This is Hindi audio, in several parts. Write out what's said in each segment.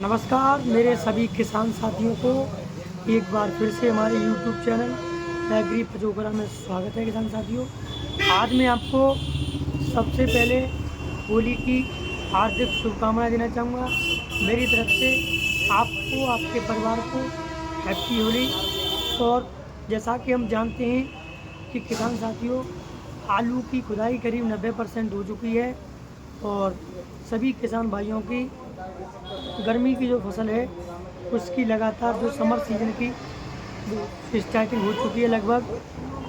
नमस्कार मेरे सभी किसान साथियों को एक बार फिर से हमारे YouTube चैनल एग्री पचोकरा में स्वागत है। किसान साथियों, आज मैं आपको सबसे पहले होली की हार्दिक शुभकामनाएं देना चाहूँगा। मेरी तरफ से आपको, आपके परिवार को हैप्पी होली। और जैसा कि हम जानते हैं कि किसान साथियों, आलू की खुदाई करीब 90% हो चुकी है और सभी किसान भाइयों की गर्मी की जो फसल है उसकी लगातार जो समर सीजन की स्टार्टिंग हो चुकी है लगभग,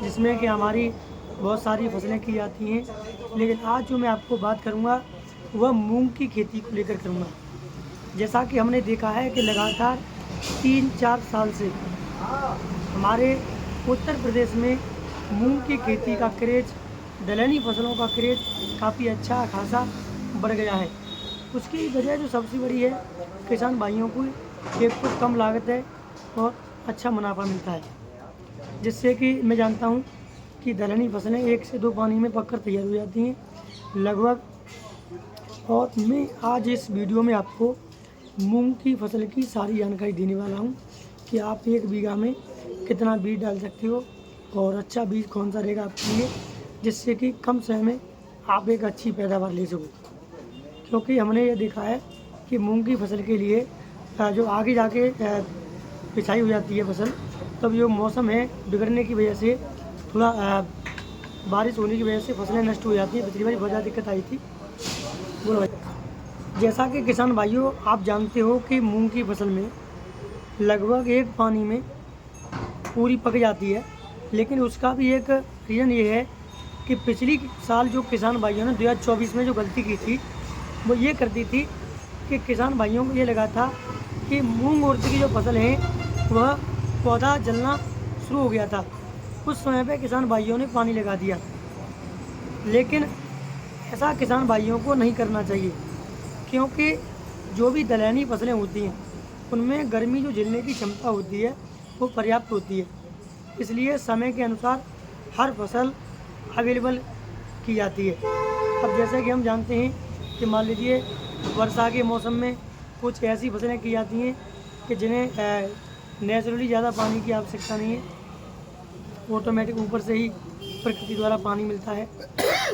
जिसमें कि हमारी बहुत सारी फसलें की जाती हैं। लेकिन आज जो मैं आपको बात करूंगा वह मूंग की खेती को लेकर करूंगा। जैसा कि हमने देखा है कि लगातार 3-4 साल से हमारे उत्तर प्रदेश में मूंग की खेती का क्रेज, दलहनी फसलों का क्रेज काफ़ी अच्छा खासा बढ़ गया है। उसकी वजह जो सबसे बड़ी है, किसान भाइयों को एक तो कम लागत है और अच्छा मुनाफा मिलता है, जिससे कि मैं जानता हूँ कि दलहनी फसलें 1 से 2 पानी में पककर तैयार हो जाती हैं लगभग। और मैं आज इस वीडियो में आपको मूंग की फसल की सारी जानकारी देने वाला हूँ कि आप 1 बीघा में कितना बीज डाल सकते हो और अच्छा बीज कौन सा रहेगा आपके लिए, जिससे कि कम समय में आप एक अच्छी पैदावार ले सको। क्योंकि हमने ये देखा है कि मूंग की फसल के लिए जो आगे जाके पिछाई हो जाती है फसल, तब जो मौसम है बिगड़ने की वजह से, थोड़ा बारिश होने की वजह से फसलें नष्ट हो जाती हैं। पिछली बार बहुत ज़्यादा दिक्कत आई थी। बोलो भाई। जैसा कि किसान भाइयों आप जानते हो कि मूंग की फसल में लगभग 1 पानी में पूरी पक जाती है, लेकिन उसका भी एक रीज़न ये है कि पिछली साल जो किसान भाइयों ने 2024 में जो गलती की थी वो ये करती थी कि किसान भाइयों को ये लगा था कि मूंग उड़द की जो फसल है वह पौधा जलना शुरू हो गया था। उस समय पे किसान भाइयों ने पानी लगा दिया, लेकिन ऐसा किसान भाइयों को नहीं करना चाहिए, क्योंकि जो भी दलहनी फसलें होती हैं उनमें गर्मी जो झेलने की क्षमता होती है वो पर्याप्त होती है। इसलिए समय के अनुसार हर फसल अवेलेबल की जाती है। अब जैसे कि हम जानते हैं कि मान लीजिए वर्षा के मौसम में कुछ ऐसी फसलें की जाती हैं कि जिन्हें नेचुरली ज़्यादा पानी की आवश्यकता नहीं है, ऑटोमेटिक ऊपर से ही प्रकृति द्वारा पानी मिलता है।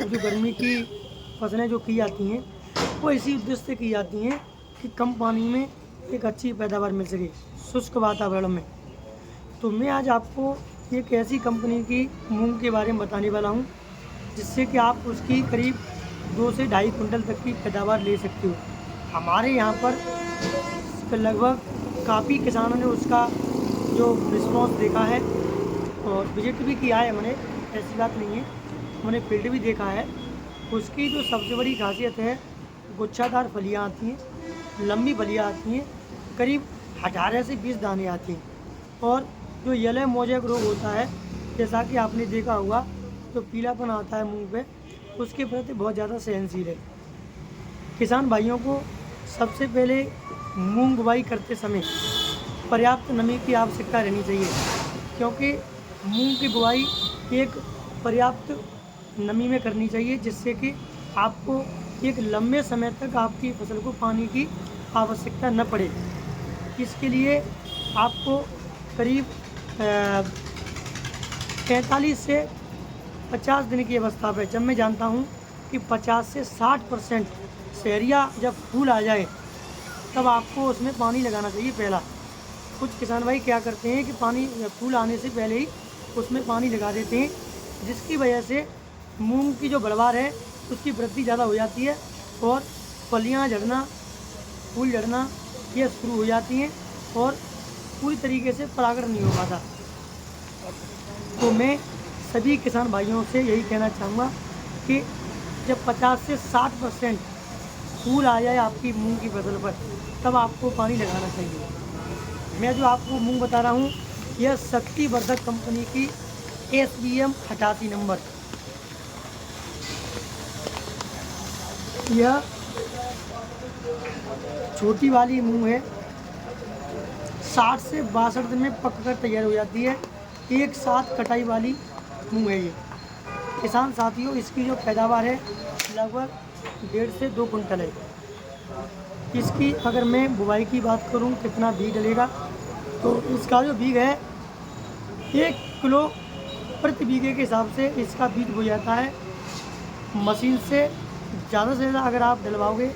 जो गर्मी की फसलें जो की जाती हैं वो इसी उद्देश्य से की जाती हैं कि कम पानी में एक अच्छी पैदावार मिल सके शुष्क वातावरण में। तो मैं आज आपको एक ऐसी कंपनी की मूंग के बारे में बताने वाला हूं, जिससे कि आप उसकी करीब 2 से ढाई कुंटल तक की पैदावार ले सकते हो। हमारे यहाँ पर लगभग काफ़ी किसानों ने उसका जो रिस्पॉन्स देखा है और विजिट भी किया है हमने, ऐसी बात नहीं है, हमने फील्ड भी देखा है। उसकी जो सबसे बड़ी खासियत है, गुच्छादार फलियाँ आती हैं, लंबी फलियाँ आती हैं, करीब 18 से 20 दाने आते हैं। और जो येलो मोजेक रोग होता है, जैसा कि आपने देखा होगा, जो पीलापन आता है मूंग पे, उसके प्रति बहुत ज़्यादा सहनशील है। किसान भाइयों को सबसे पहले मूंग बुवाई करते समय पर्याप्त नमी की आवश्यकता रहनी चाहिए, क्योंकि मूंग की बुवाई एक पर्याप्त नमी में करनी चाहिए, जिससे कि आपको एक लंबे समय तक आपकी फसल को पानी की आवश्यकता न पड़े। इसके लिए आपको करीब 45 से 50 दिन की अवस्था पे, जब मैं जानता हूँ कि 50 से 60% शहरिया जब फूल आ जाए तब आपको उसमें पानी लगाना चाहिए पहला। कुछ किसान भाई क्या करते हैं कि पानी फूल आने से पहले ही उसमें पानी लगा देते हैं, जिसकी वजह से मूंग की जो बढ़वार है उसकी वृद्धि ज़्यादा हो जाती है और फलियाँ झड़ना, फूल झड़ना ये शुरू हो जाती हैं और पूरी तरीके से परागण नहीं हो पाता। तो मैं सभी किसान भाइयों से यही कहना चाहूँगा कि जब 50 से 60% फूल आ जाए आपकी मूंग की फसल पर, तब आपको पानी लगाना चाहिए। मैं जो आपको मूंग बता रहा हूँ यह शक्ति वर्धक कंपनी की SBM 88 नंबर, यह छोटी वाली मूंग है। 60 से 62 दिन में पक कर तैयार हो जाती है। एक साथ कटाई वाली मूंग है ये। किसान साथियों, इसकी जो पैदावार है लगभग 1.5 से 2 कुंटल है। इसकी अगर मैं बुवाई की बात करूं कितना बीज डलेगा, तो इसका जो बीज है 1 किलो प्रति बीघे के हिसाब से इसका बीज बो जाता है। मशीन से ज़्यादा से ज़्यादा अगर आप डलवाओगे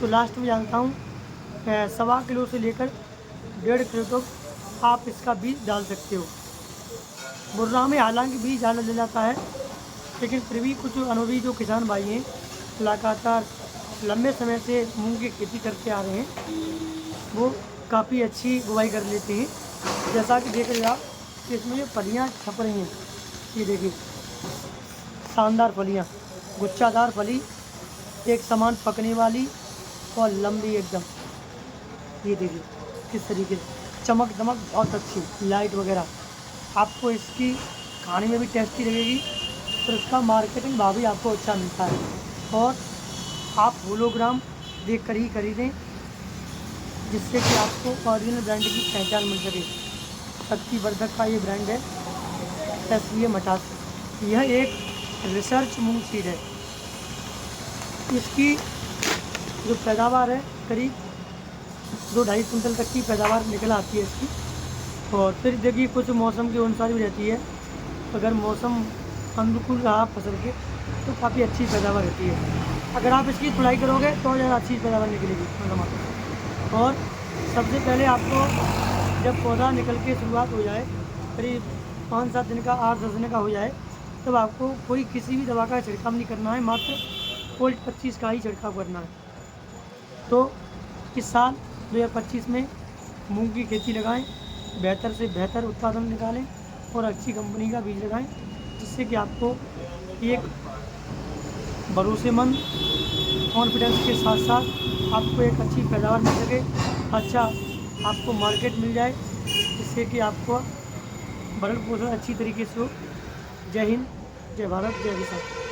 तो लास्ट में जानता हूँ 1.25 किलो से लेकर 1.5 किलो तक आप इसका बीज डाल सकते हो। बुर्रा में हालांकि बीज ज़्यादा डल जाता है, लेकिन फिर भी कुछ अनुभवी जो किसान भाई हैं लगातार लंबे समय से मूंग की खेती करते आ रहे हैं, वो काफ़ी अच्छी बुवाई कर लेते हैं। जैसा कि देख रहे हो आप कि इसमें जो फलियाँ छप रही हैं, ये देखिए शानदार फलियाँ, गुच्छादार फली, एक समान पकने वाली और लंबी एकदम। ये देखिए किस तरीके से चमक दमक बहुत अच्छी, लाइट वगैरह। आपको इसकी खाने में भी टेस्टी लगेगी और इसका मार्केटिंग भाव भी आपको अच्छा मिलता है। और आप होलोग्राम देख कर ही खरीदें, जिससे कि आपको ओरिजिनल ब्रांड की पहचान मिल सके। शक्तिवर्धक का ये ब्रांड है SVM88। यह एक रिसर्च मूंग सीड है। इसकी जो पैदावार है करीब 2-2.5 कुंटल तक की पैदावार निकल आती है इसकी। और फिर देखिए कुछ मौसम के अनुसार भी रहती है। अगर मौसम अनुकूल रहा फसल के तो काफ़ी अच्छी पैदावार रहती है। अगर आप इसकी तुड़ाई करोगे तो ज़्यादा अच्छी पैदावार निकलेगी टमाटर। और सबसे पहले आपको जब पौधा निकल के शुरुआत हो जाए, करीब 5-7 दिन का, 8-10 दिन का हो जाए, तब आपको कोई किसी भी दवा का छिड़काव नहीं करना है, मात्र वोल्ट 25 का ही छिड़काव करना है। तो इस साल 2025 में मूंग की खेती लगाएं, बेहतर से बेहतर उत्पादन निकालें और अच्छी कंपनी का बीज लगाएं, जिससे कि आपको एक भरोसेमंद कॉन्फिडेंस के साथ साथ आपको एक अच्छी पैदावार मिल सके, अच्छा आपको मार्केट मिल जाए, जिससे कि आपको भरण पोषण अच्छी तरीके से हो। जय हिंद, जय भारत, जय किसान।